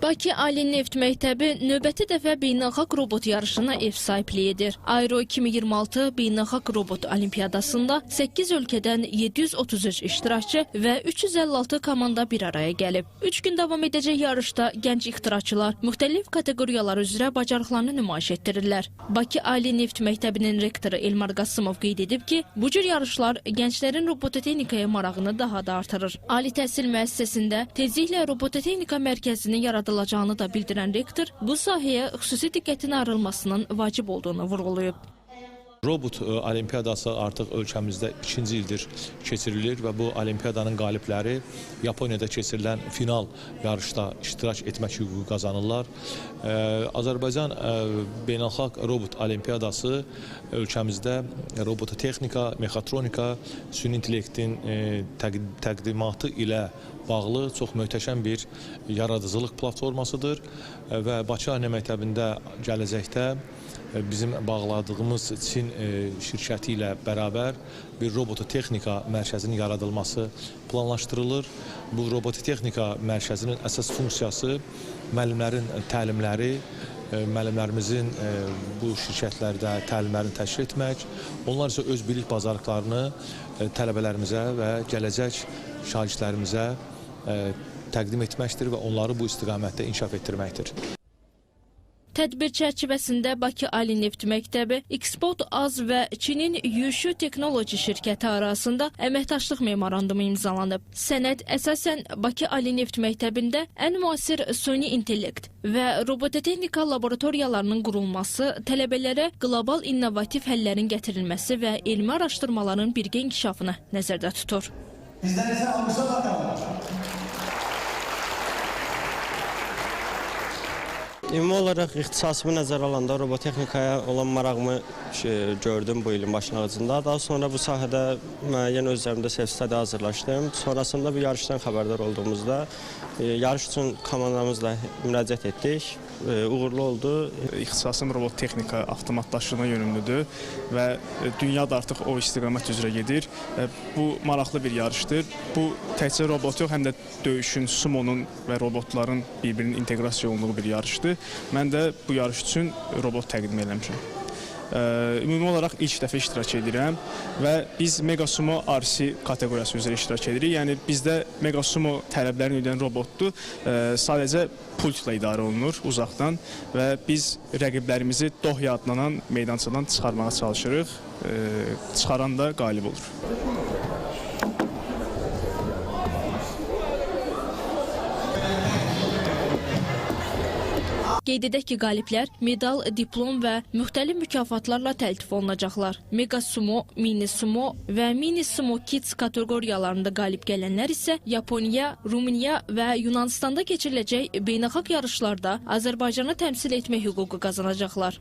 Bakı Ali Neft Məktəbi növbəti dəfə beynəlxalq robot yarışına ev sahibliyi edir. Aero 2026 beynəlxalq robot olimpiyadasında 8 ölkədən 733 iştirakçı və 356 komanda bir araya gəlib. 3 gün davam edəcək yarışda gənc ixtiraçılar müxtəlif kateqoriyalar üzrə bacarıqlarını nümayiş etdirirlər. Bakı Ali Neft Məktəbinin rektoru Elmar Qasımov qeyd edib ki, bu cür yarışlar gənclərin robototexnikaya marağını daha da artırır. Ali təhsil müəssisəsində tezliklə robototexnika mərkəzinin yaradılacağını da bildirən rektor bu sahəyə xüsusi diqqətin ayrılmasının vacib olduğunu vurğulayıb. Robot olimpiyadası artıq ölkəmizdə 2-ci ildir keçirilir və bu olimpiyadanın qalibləri Yaponiyada keçirilən final yarışda iştirak etmək hüququ qazanırlar. Azərbaycan beynəlxalq robot olimpiyadası ölkəmizdə robototexnika, mexatronika, süni intellektin təqdimatı ilə bağlı çox möhtəşəm bir yaradıcılıq platformasıdır və Bakı Ali Məktəbində gələcəkdə bizim bağladığımız Çin şirkəti ilə bərabər bir robototexnika mərkəzinin yaradılması planlaşdırılır. Bu robototexnika mərkəzinin əsas funksiyası müəllimlərin təlimləri, müəllimlərimizin bu şirkətlərdə təlimlərini təşkil etmək, onlar isə öz bilik bacarıqlarını tələbələrimizə və gələcək şagirdlərimizə təqdim etməkdir və onları bu istiqamətdə inkişaf etdirməkdir. Tədbir çərçivəsində Bakı Ali Neft Məktəbi, Xport AZ və Çinin Yushu Technology şirkəti arasında əməkdaşlıq memorandumu imzalanıb. Sənəd əsasən Bakı Ali Neft Məktəbində ən müasir süni intellekt və robototexnika laboratoriyalarının qurulması, tələbələrə qlobal innovativ həllərin gətirilməsi və elmi araşdırmaların birgə inkişafını nəzərdə tutur. Bizdən isə almışa bakalım. Ümumi olaraq ixtisasımı nəzərə alanda robotexnikaya olan marağımı gördüm bu ilin başlanğıcında. Daha sonra bu sahədə müəyyən özlərimdə self-study hazırlaşdım. Sonrasında bu yarışdan xəbərdar olduğumuzda yarış üçün komandamızla müraciət etdik. Uğurlu oldu. İxtisasım robotexnika, avtomatlaşdırma yönümlüdür və dünya da artıq o istiqamət üzrə gedir. Bu maraqlı bir yarışdır. Bu təkcə robot yox, həm də döyüşün, sumonun və robotların bir-birinin inteqrasiya olunduğu bir yarışdır. Mən də bu yarış üçün robot təqdim eləmişəm. Ümumi olaraq ilk dəfə iştirak edirəm və biz Mega Sumo RC kateqoriyası üzrə iştirak edirik. Yəni bizdə Mega Sumo tələblərini ödən robotdur. Sadəcə pultla idarə olunur uzaqdan və biz rəqiblərimizi Dohya adlanan meydançadan çıxarmağa çalışırıq. Çıxaran da qalib olur. Qeyd edək ki, qaliblər medal, diplom və müxtəlif mükafatlarla təltif olunacaqlar. Mega Sumo, Mini Sumo və Mini Sumo Kids kateqoriyalarında qalib gələnlər isə Yaponiya, Rumıniya və Yunanistanda keçiriləcək beynəlxalq yarışlarda Azərbaycanı təmsil etmək hüququ qazanacaqlar.